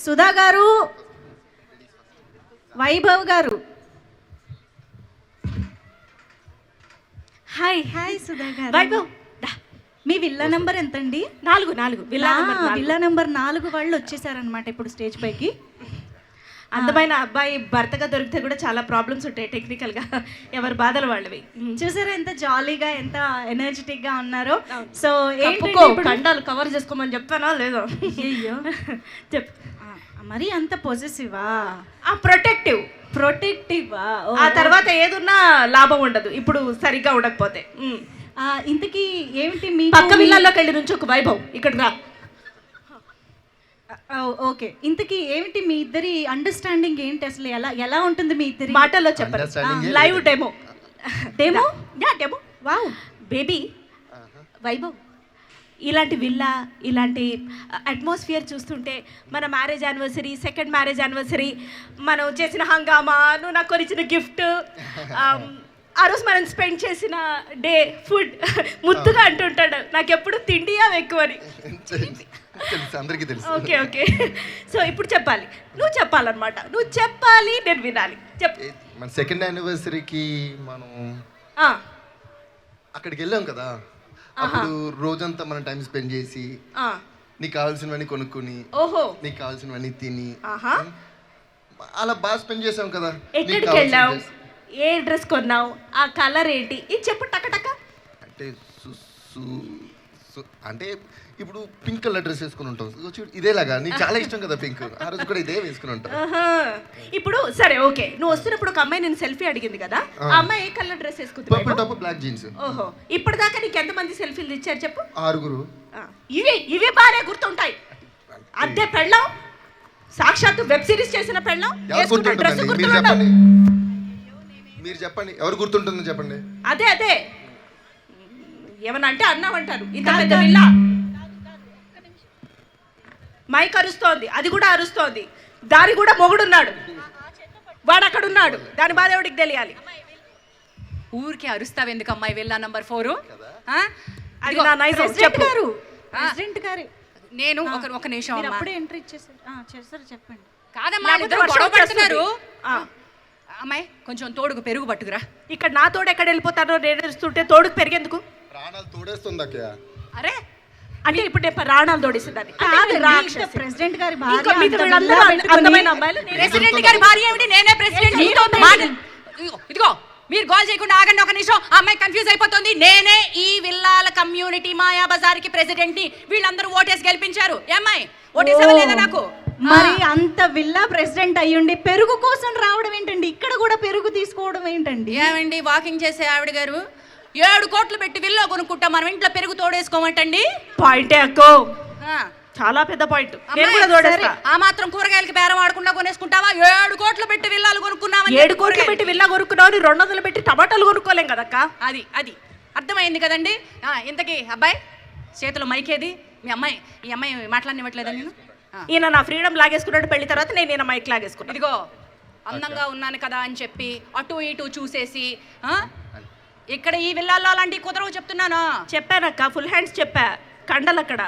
సుధా గారు, వైభవ్ గారు. Hi hi Sudha గారు. వైభవ్, మీ విల్లా నెంబర్ ఎంతండి? 4 విల్లా నెంబర్ 4 వాళ్ళు వచ్చేసారనమాట ఇప్పుడు స్టేజ్ పైకి. అందమైన అబ్బాయి భర్తగా దొరికితే కూడా చాలా ప్రాబ్లమ్స్ ఉంటాయి టెక్నికల్గా, ఎవరి బాధలు వాళ్ళవి. చూసారా ఎంత జాలీగా, ఎంత ఎనర్జెటిక్ గా ఉన్నారో. సో కండాలు కవర్ చేసుకోమని చెప్తానా లేదో? అయ్యో చెప్. మరి అంత పొజెసివా? ప్రొటెక్టివా? ఆ తర్వాత ఏదున్నా లాభం ఉండదు ఇప్పుడు సరిగ్గా ఉండకపోతే. ఇంతకీ ఏమిటి మీ పక్క విల్లాల్లోకి వెళ్ళి నుంచి ఒక వైభవ్ ఇక్కడ రా. ఓకే, ఇంతకీ ఏమిటి మీ ఇద్దరి అండర్స్టాండింగ్ ఏంటి? అసలు ఎలా ఉంటుంది మీ ఇద్దరి? మాటల్లో చెప్పండి. Live demo. Wow baby Vaibhav, ఇలాంటి విల్లా, ఇలాంటి అట్మాస్ఫియర్ చూస్తుంటే మన marriage anniversary, second marriage anniversary, మనం చేసిన హంగామా, నువ్వు నాకు కొనిచ్చిన గిఫ్ట్, ఆ రోజు మనం స్పెండ్ చేసిన డే, ఫుడ్ ముద్దుగా అంటుంటాడు నాకు ఎప్పుడు తిండియా ఎక్కువని. అందరికీ తెలుసు. ఓకే. సో ఇప్పుడు చెప్పాలి, నువ్వు చెప్పాలన్నమాట, నువ్వు చెప్పాలి, నేను వినాలి. చెప్పు. మన సెకండ్ యానివర్సరీకి మనం అక్కడికి వెళ్ళాం కదా, అప్పుడు రోజంతా మనం టైం స్పెండ్ చేసి నీకు కావాల్సినవన్నీ కొనుక్కొని, నీకు కావాల్సినవన్నీ తిని అలా బాగా స్పెండ్ చేసాం కదా. ఎక్కడికి వెళ్ళావు, ఏ డ్రెస్ కొన్నావు, ఆ కలర్ ఏంటి, ఇది చెప్పు టక. అంటే ఇప్పుడు పింక్ కలర్ డ్రెస్ వేసుకుని ఉంటాం, ఇదేలాగా నీకు చాలా ఇష్టం కదా పింక్, ఆ రోజు కూడా ఇదే వేసుకుని ఉంటాం. ఇప్పుడు సరే ఓకే, నువ్వు వస్తున్నప్పుడు ఒక అమ్మాయి నేను సెల్ఫీ అడిగింది కదా, ఆ అమ్మాయి ఏ కలర్ డ్రెస్ వేసుకుంది? Purple top, black jeans. ఓహో, ఇప్పటిదాకా నీకు ఎంతమంది సెల్ఫీలు ఇచ్చారు చెప్పు? 6. ఇవి బాగా గుర్తుంటాయి. అదే పెళ్ళం, సాక్షాత్తు వెబ్ సిరీస్ చేసిన పెళ్ళం, మీరు చెప్పండి ఎవరు గుర్తుంటుందో చెప్పండి. అదే ఏమన్నా అంటే అన్నామంటారు. ఇంత పెద్ద విల్లా, మైక్ అరుస్తోంది, అది కూడా అరుస్తోంది, దాని కూడా మొగుడున్నాడు, వాడు అక్కడ ఉన్నాడు, దాని బాధ ఎవడికి తెలియాలి? ఊరికే అరుస్తావు ఎందుకు అమ్మాయి? వెళ్ళా నంబర్ 4. అది నా నైజం. ప్రెసిడెంట్ గారు నేను ఒక నిమిషం అమ్మా. అప్పుడే ఎంట్రీ చేస్తారు చెప్పండి. కాదమ్మా, గొడవ పడుతున్నారు. అమ్మాయి కొంచెం తోడుకు పెరుగు పట్టుకురా. ఇక్కడ నా తోడు ఎక్కడ వెళ్ళిపోతానో నేను ఇస్తుంటే తోడుకు పెరిగేందుకు? ప్రాణాలు తోడేస్తుంది. అరే అంటే ఇప్పుడు నేను ప్రాణాలు తోడిస్తుందని ప్రెసిడెంట్ గారి అందమైన అమ్మాయిలు. ప్రెసిడెంట్ గారి భార్య ఏమిటి? నేనే ప్రెసిడెంట్. ఇదిగో మీరు గోల్ చేయకుండా ఆగండి ఒక నిమిషం. ఆ అమ్మాయి కన్ఫ్యూజ్ అయిపోతుంది. నేనే ఈ విల్లాల కమ్యూనిటీ మాయా బజార్ కి ప్రెసిడెంట్ ని. వీళ్ళందరూ ఓటేసి గెలిపించారు. ఏమ్మాయి ఓటేసేవలేదా నాకు? మరి అంత విల్లా ప్రెసిడెంట్ అయ్యుండి పెరుగు కోసం రావడం ఏంటండి? ఇక్కడ కూడా పెరుగు తీసుకోవడం ఏంటండి? ఏమండి వాకింగ్ చేసే ఆవిడ గారు, 7 కోట్లు పెట్టి విల్లా కొనుక్కుంటా, మనం ఇంట్లో పెరుగు తోడేసుకోమంటండి. పాయింటే అక్కో, చాలా పెద్ద పాయింట్. ఆ మాత్రం కూరగాయలకి బేరం ఆడకుండా కొనేసుకుంటావా? 7 కోట్లు పెట్టి విల్లాలు కొనుక్కున్నావా? 7 కోట్లు పెట్టి విల్లా కొనుక్కున్నావు, 200 పెట్టి టమాటాలు కొనుక్కోలేం కదక్క. అది అర్థమైంది కదండి. ఇంతకీ అబ్బాయి చేతిలో మైకేది? ఈ అమ్మాయి మాట్లాడనివ్వట్లేదా? నేను ఈయన నా ఫ్రీడమ్ లాగేసుకున్నాడు, పెళ్లి తర్వాత నేను మైక్ లాగేసుకున్నాను. ఇదిగో అందంగా ఉన్నాను కదా అని చెప్పి అటు ఇటు చూసేసి ఇక్కడ ఈ విల్లాల్లో అలాంటి కుదరవు చెప్తున్నాను. చెప్పానక్క, ఫుల్ హ్యాండ్స్ చెప్పా, కండలు అక్కడ.